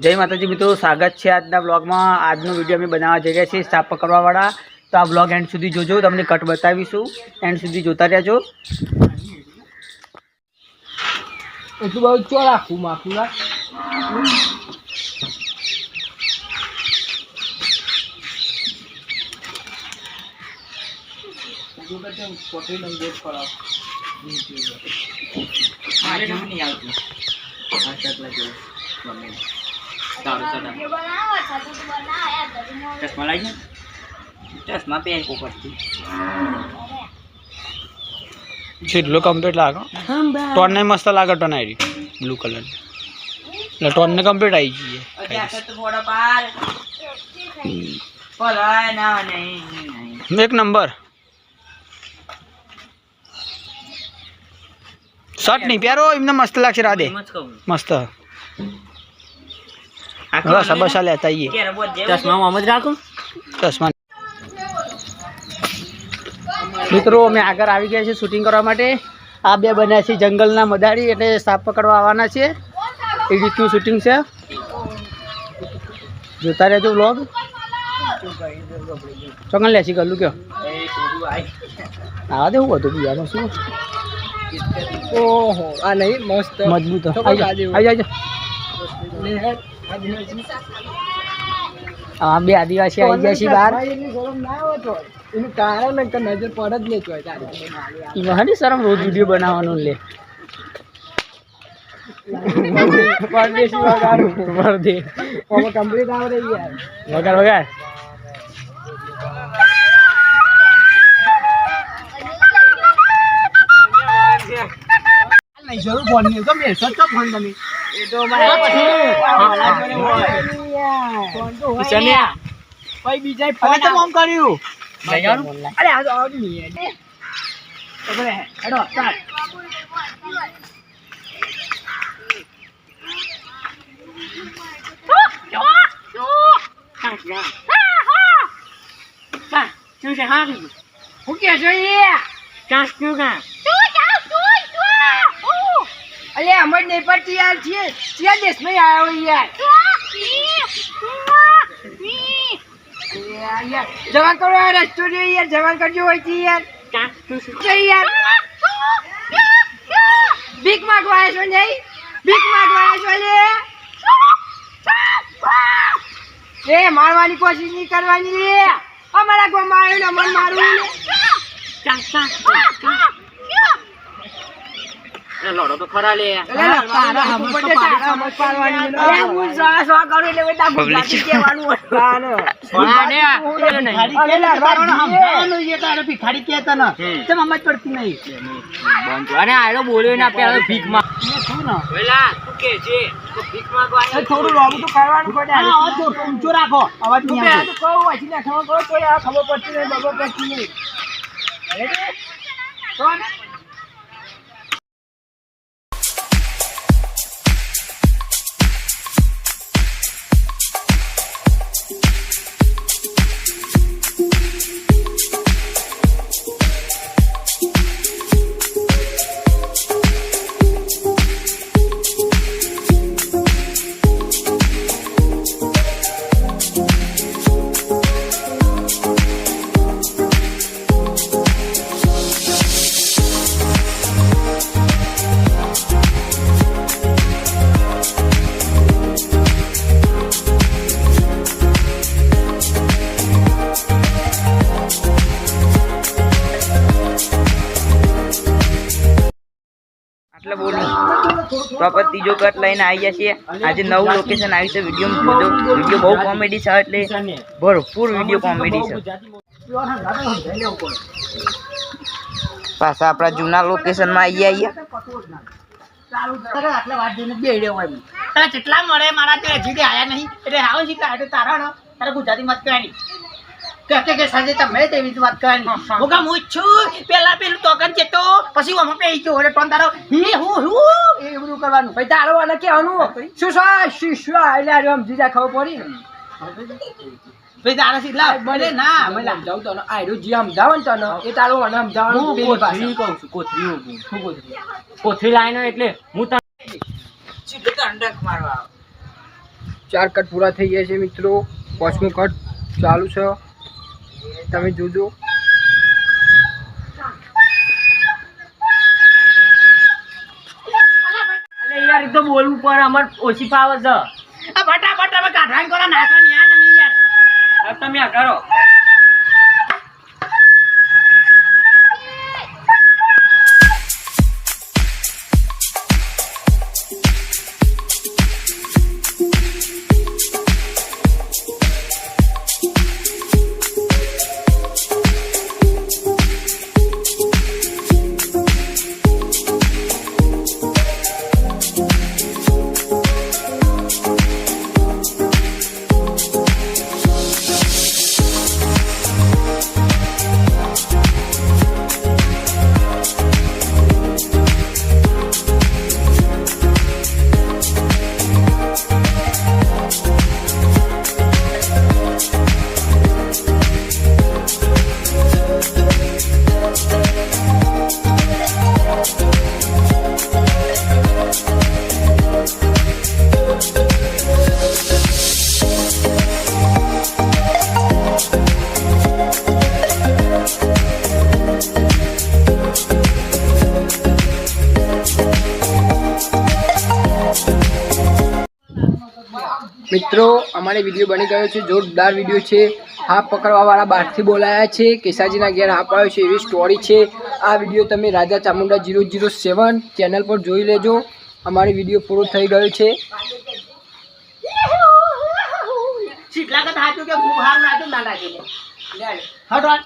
જય માતાજી મિત્રો, સ્વાગત છે આજના બ્લોગમાં। આજનો વિડીયો અમે બનાવવા જઈ રહ્યા છીએ સાપ પકડવાવાળા। તો આ બ્લોગ એન્ડ સુધી જોજો, તમને કટ બતાવીશું, એન્ડ સુધી જોતા રહેજો। એટલું બધું ચો રાખવું માખું ના જેટલો કમ્પ્લીટ લાગે ટોન ને મસ્ત લાગે, ટોન આવી બ્લુ કલર એટલે ટોન ને કમ્પ્લીટ આવી જઈએ। એક નંબર શર્ટ નહીં પહેરો, એમને મસ્ત લાગશે। રાધે મસ્ત બસા લેતા આવીએ। ચશ્મા મિત્રો અમે આગળ આવી ગયા છીએ શૂટિંગ કરવા માટે। આ બે બન્યા છે જંગલના મદારી, એટલે સાપ પકડવા આવવાના છે। એ રીતનું શૂટિંગ છે, જોતા રહેજો વ્લોગ। ચોકન લેસી ગલું કયો આવા દે, હું હતું બીજામાં શું? ઓહો આ નહીં મસ્ત મજબૂત આવી જાય। હા બે આદિવાસી આવી ગયા છે બહાર। એનું કારણ નજર પડે જ નહીં ચોય તારે એમાં હની શરમ રોજ વિડીયો બનાવવાનું લે પરદેશી વગાડું વર્દે ઓમાં કમ્પ્લીટ આવડે યાર વગાડ વગાડ। નહીં જરૂર ફોન નહીં તો મેં સચ્ચો ફોન તમે એ તો ભાઈ બીજા ફોન તો ફોન કર્યું અરે આ તો આવડી નહીં ખબર હે હેડો સ્ટાર્ટ હું કે છે ચાસ ક્યું કા અલે અમર નહીં પડતી યાર છે ક્યાં દેશમાં આવ્યો યાર યાર જવાન કરો યાર રેસ્ટોરન્ટ યાર જવાન કરજો હોય છે યાર યાર ભીખ માંગવા આવ્યા છો નહીં ભીખ માંગવા આવ્યા છો એ મારવાની કોશિશ નહીં કરવાની રે અમારા ગો માર્યો ને મન મારું લોડો તો ખરા લે તારા હમત તો પાડવા મત પાડવાની અરે હું સો કરું એટલે બેટા ગુજરાતી કહેવાનું હતું અરે લાડવાનું સમજાવવાનું છે તારે ભિખારી કહેતા ન તે મમ્મ જ પડતી નહીં બંધ અને આયો બોલ્યો ને આપણે હવે ભીખ માં શું ન ઓલા તું કે છે તો ભીખ માંગવા આવ્યો થોડું લોબુ તો કરવાનું પડે હા અવાજ ઊંચો રાખો, અવાજ નહીં તું આવતો। તો કહું વાંચી નાખવા કરો તો આ ખબર પડતી નહીં બબો પડતી નહીં કોણ એટલે બોલું તો આપણે ત્રીજો કટ લઈને આવી ગયા છીએ। આજે નવું લોકેશન આવ્યું છે, વિડીયો બહુ કોમેડી છે, એટલે ભરપૂર વિડીયો કોમેડી છે। પાછા આપણા જૂના લોકેશનમાં આવી ગયા। જેટલા મળે મારા તે હજી આયા નહીં એટલે હાવ શીખા એટલે તારા ગુજરાતી મત કહેવાની કે સાંજે તમે તેવી વાત કરવાની હું કામ હું છું પેલા પેલું તોકન ચેતો પછી આમાં પેઈ ગયો એટલે ટોન તારો હી હું એ બધું કરવાનું ભાઈ તારો અને કહેવાનું શું શું એટલે આજો સમજી જા ખબર પડી ને ભાઈ તારા સીધા બને ના મેં સમજાવું તો આયરો જે સમજાવન તને એ તારો મને સમજાવવાનું પેલી ભાષા કહું છું કોથરી લાઈનો એટલે હું તને સીધો તો અંડક મારવા 4 કટ પૂરા થઈ ગયા છે મિત્રો. 5મો કટ ચાલુ છે, તમે જોજો. અરે યાર એ તો બોલવું પણ અમાર ઓછી ફાવે છે. આ ફટાફટ તમે કાઢવાની કરો નાખવાની યાર તમે યાર. હવે તમે આ કરો. મિત્રો અમારે વિડીયો બની ગયો છે, જોરદાર વિડીયો છે. હાફ પકડવાવાળા બહારથી બોલાયા છે, કેસાજીના ઘેર હાફ આવ્યો છે એવી સ્ટોરી છે. આ વિડીયો તમે રાજા ચામુંડા 007 ચેનલ પર જોઈ લેજો. અમારી વિડીયો પૂરો થઈ ગયો છે. શીતલા કે સાચું કે હું હાર નાખ્યું ના નાખ્યું. હટવાટ